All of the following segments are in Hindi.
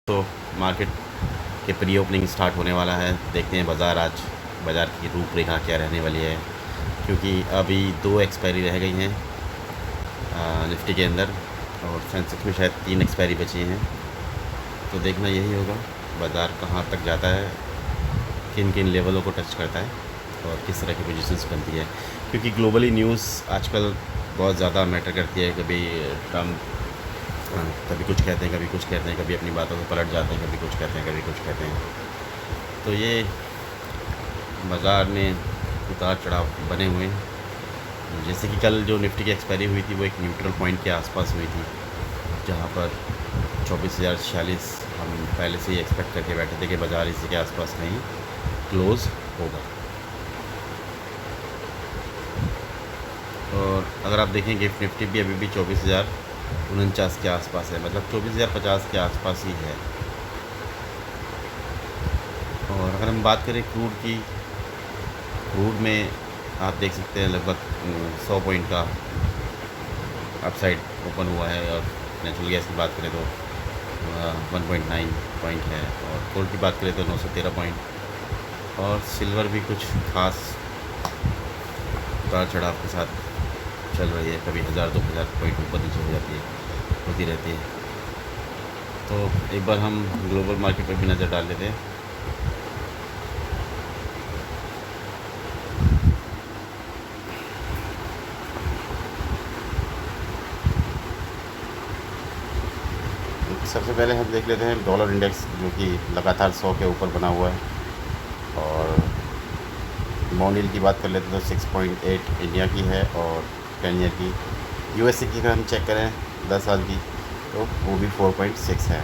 तो मार्केट के प्री ओपनिंग स्टार्ट होने वाला है। देखते हैं बाज़ार की रूपरेखा क्या रहने वाली है, क्योंकि अभी 2 एक्सपायरी रह गई हैं निफ्टी के अंदर, और सेंसेक्स में शायद 3 एक्सपायरी बची हैं। तो देखना यही होगा बाज़ार कहाँ तक जाता है, किन किन लेवलों को टच करता है और किस तरह की पोजीशंस बनती है, क्योंकि ग्लोबली न्यूज़ आजकल बहुत ज़्यादा मैटर करती है। कभी ट्रम्प कभी कुछ कहते हैं, कभी कुछ कहते हैं, कभी अपनी बातों से पलट जाते हैं, कभी कुछ कहते हैं, कभी कुछ कहते हैं। तो ये बाज़ार में उतार चढ़ाव बने हुए हैं। जैसे कि कल जो निफ्टी की एक्सपायरी हुई थी वो एक न्यूट्रल पॉइंट के आसपास हुई थी, जहाँ पर 24,046 हम पहले से ही एक्सपेक्ट करके बैठे थे कि बाज़ार इसी के आसपास कहीं क्लोज़ होगा। और अगर आप देखें कि निफ्टी भी अभी भी 24,049 के आसपास है, मतलब 24,050 के आसपास ही है। और अगर हम बात करें क्रूड की, क्रूड में आप देख सकते हैं लगभग 100 पॉइंट का अपसाइड ओपन हुआ है। और नेचुरल गैस की बात करें तो 1.9 पॉइंट है, और कोल की बात करें तो 913 पॉइंट। और सिल्वर भी कुछ खास उतार चढ़ाव के साथ चल रही है, कभी 1000-2000 पॉइंट ऊपर नीचे हो जाती है, होती रहती है। तो एक बार हम ग्लोबल मार्केट पर भी नज़र डाल लेते हैं। सबसे पहले हम देख लेते हैं डॉलर इंडेक्स, जो कि लगातार 100 के ऊपर बना हुआ है। और बॉन्ड यील्ड की बात कर लेते हैं तो 6.8 इंडिया की है, और 10 ईयर की यूएसए की अगर हम चेक करें 10 साल की, तो वो भी 4.6 है।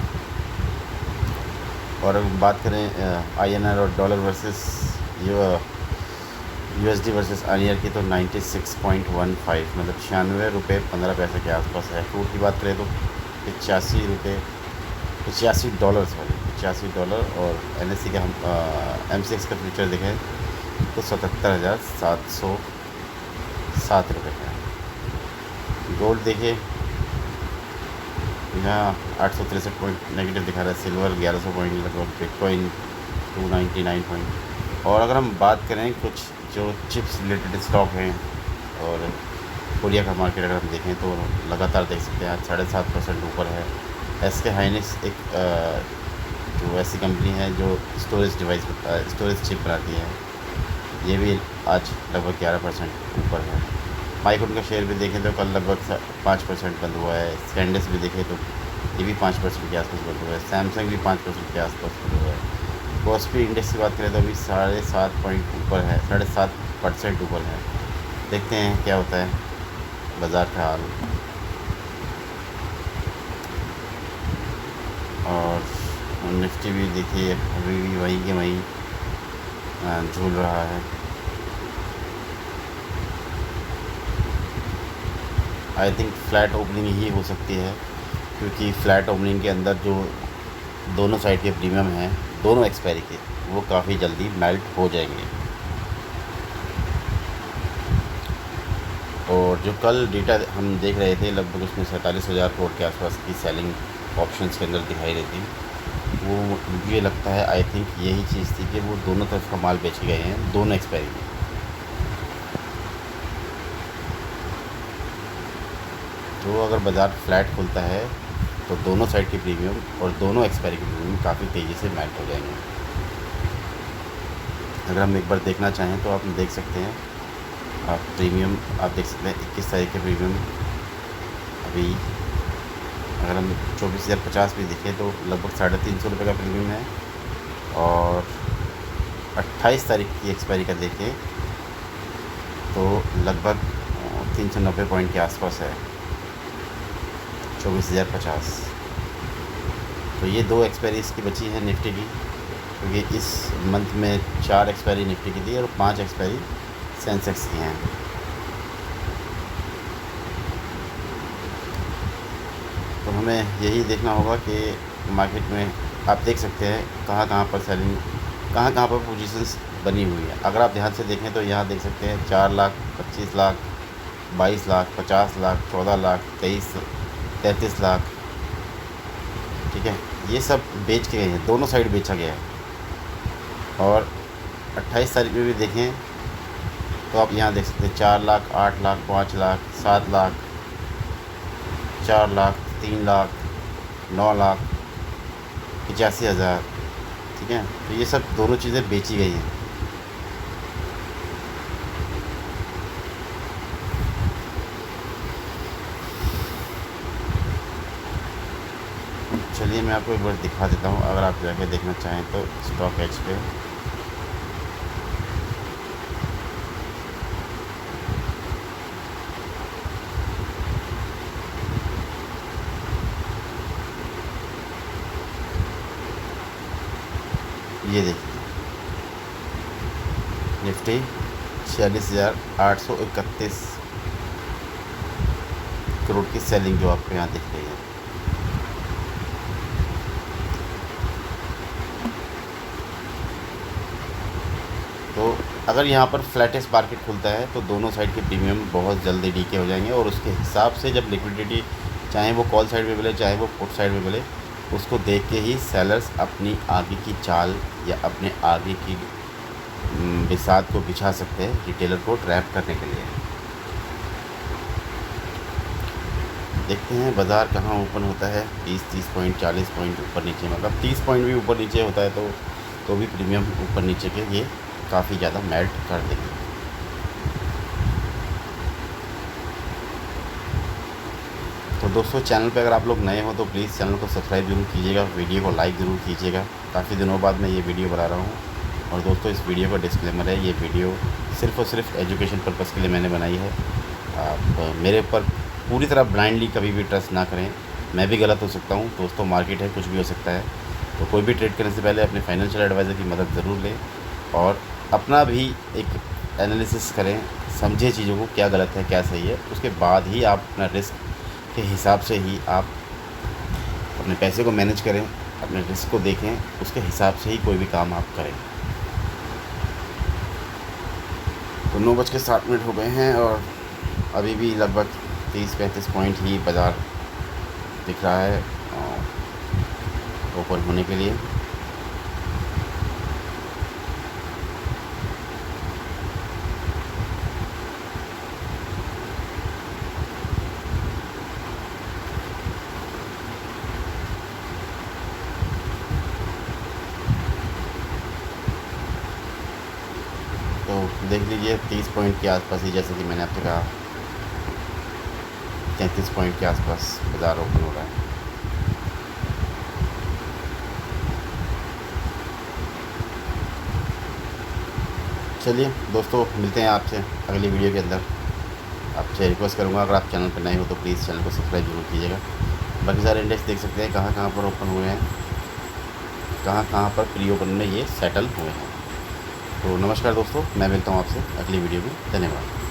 और अगर बात करें आईएनआर और dollar versus USD versus INR की, तो 96.15 मतलब 96 रुपये 15 पैसे के आसपास है। क्रूड की बात करें तो 85 रुपये, $85 सॉरी $85। और एनएससी का हम एमसीएक्स का फ्यूचर देखें तो 77,707 रुपये का है। गोल्ड देखिए, यहाँ 863 पॉइंट नेगेटिव दिखा रहा है, सिल्वर 1100 पॉइंट लगभग, बिटकॉइन 299 पॉइंट। और अगर हम बात करें कुछ जो चिप्स रिलेटेड स्टॉक हैं, और कोरिया का मार्केट अगर हम देखें तो लगातार देख सकते हैं आज 7.5% ऊपर है। एसके हाइनिक्स एक जो ऐसी कंपनी है जो स्टोरेज चिप बनाती है, ये भी आज लगभग 11% ऊपर है। माइक्रोन का शेयर भी देखें तो कल लगभग 5% बंद हुआ है। स्टैंडर्स भी देखें तो ये भी 5% के आसपास बंद हुआ है। सैमसंग भी 5% के आसपास बंद हुआ है। कॉस्पी इंडेक्स की बात करें तो अभी 7.5 पॉइंट ऊपर है, 7.5% ऊपर है। देखते हैं क्या होता है बाज़ार का हाल। और निफ्टी भी देखिए अभी भी वहीं के वहीं झूल रहा है। आई थिंक फ्लैट ओपनिंग ही हो सकती है, क्योंकि फ्लैट ओपनिंग के अंदर जो दोनों साइड के प्रीमियम हैं, दोनों एक्सपायरी के, वो काफ़ी जल्दी मेल्ट हो जाएंगे। और जो कल डेटा हम देख रहे थे, लगभग उसमें 47,000 करोड़ के आसपास की सेलिंग ऑप्शंस के अंदर दिखाई देती, वो मुझे लगता है आई थिंक यही चीज़ थी कि वो दोनों तरफ का माल बेचे गए हैं दोनों एक्सपायरी में। तो अगर बाज़ार फ्लैट खुलता है तो दोनों साइड के प्रीमियम और दोनों एक्सपायरी के प्रीमियम काफ़ी तेज़ी से मेल्ट हो जाएंगे। अगर हम एक बार देखना चाहें तो आप देख सकते हैं, आप प्रीमियम आप देख सकते हैं 21 तारीख के प्रीमियम अभी अगर हम 24,050 भी देखें तो लगभग 350 रुपये का प्रीमियम है। और 28 तारीख की एक्सपायरी का देखें तो लगभग 390 पॉइंट के आसपास है, 24,050। तो ये 2 एक्सपायरी इसकी बची है निफ्टी की, क्योंकि इस मंथ में 4 एक्सपायरी निफ्टी की थी और 5 एक्सपायरी सेंसेक्स की हैं। तो हमें यही देखना होगा कि मार्केट में आप देख सकते हैं कहाँ कहाँ पर सेलिंग, कहाँ कहाँ पर पोजीशंस बनी हुई है। अगर आप ध्यान से देखें तो यहाँ देख सकते हैं 4 लाख, 25 लाख, 22 लाख, 50 लाख, 14 लाख, 33 लाख, ठीक है। ये सब बेच के गए हैं, दोनों साइड बेचा गया है। और 28 तारीख में भी देखें तो आप यहाँ देख सकते हैं 4 लाख, 8 लाख, 5 लाख, 7 लाख, 4 लाख, 3 लाख, 9 लाख, 85,000। ठीक है, तो ये सब दोनों चीज़ें बेची गई हैं। चलिए मैं आपको एक बार दिखा देता हूँ, अगर आप जाके देखना चाहें तो स्टॉक एक्स पे। ये देखिए निफ्टी 46,831 करोड़ की सेलिंग जो आपको यहाँ दिख रही है। तो अगर यहाँ पर फ्लैटेस्ट मार्केट खुलता है तो दोनों साइड के प्रीमियम बहुत जल्दी डीके हो जाएंगे, और उसके हिसाब से जब लिक्विडिटी, चाहे वो कॉल साइड में मिले चाहे वो पुट साइड में मिले, उसको देख के ही सेलर्स अपनी आगे की चाल या अपने आगे की बिसात को बिछा सकते हैं रिटेलर को ट्रैप करने के लिए। देखते हैं बाज़ार कहाँ ओपन होता है। 30 पॉइंट, 40 पॉइंट ऊपर नीचे, मतलब 30 पॉइंट भी ऊपर नीचे होता है तो भी प्रीमियम ऊपर नीचे के ये काफ़ी ज़्यादा मेल्ट कर देंगे। तो दोस्तों, चैनल पे अगर आप लोग नए हो तो प्लीज़ चैनल को सब्सक्राइब ज़रूर कीजिएगा, वीडियो को लाइक ज़रूर कीजिएगा। काफ़ी दिनों बाद मैं ये वीडियो बना रहा हूँ। और दोस्तों, इस वीडियो का डिस्क्लेमर है, ये वीडियो सिर्फ़ और सिर्फ एजुकेशन पर्पज़ के लिए मैंने बनाई है। आप मेरे ऊपर पूरी तरह ब्लाइंडली कभी भी ट्रस्ट ना करें, मैं भी गलत हो सकता हूँ दोस्तों, मार्केट है, कुछ भी हो सकता है। तो कोई भी ट्रेड करने से पहले अपने फाइनेंशियल एडवाइज़र की मदद ज़रूर लें और अपना भी एक एनालिसिस करें, समझें चीज़ों को, क्या गलत है क्या सही है, उसके बाद ही आप अपना रिस्क के हिसाब से ही आप अपने पैसे को मैनेज करें, अपने रिस्क को देखें, उसके हिसाब से ही कोई भी काम आप करें। तो 9:07 हो गए हैं और अभी भी लगभग 30-35 पॉइंट ही बाज़ार दिख रहा है ओपन होने के लिए। तो देख लीजिए 30 पॉइंट के आसपास ही, जैसे कि मैंने आपसे कहा 33 पॉइंट के आसपास बाज़ार ओपन हो रहा है। चलिए दोस्तों, मिलते हैं आपसे अगली वीडियो के अंदर। आपसे रिक्वेस्ट करूँगा, अगर आप चैनल पर नए हो तो प्लीज़ चैनल को सब्सक्राइब जरूर कीजिएगा। बाकी सारे इंडेक्स देख सकते हैं कहाँ कहाँ पर ओपन हुए हैं, कहाँ कहाँ पर प्री ओपन में ये सेटल हुए हैं। तो नमस्कार दोस्तों, मैं मिलता हूँ आपसे अगली वीडियो में। धन्यवाद।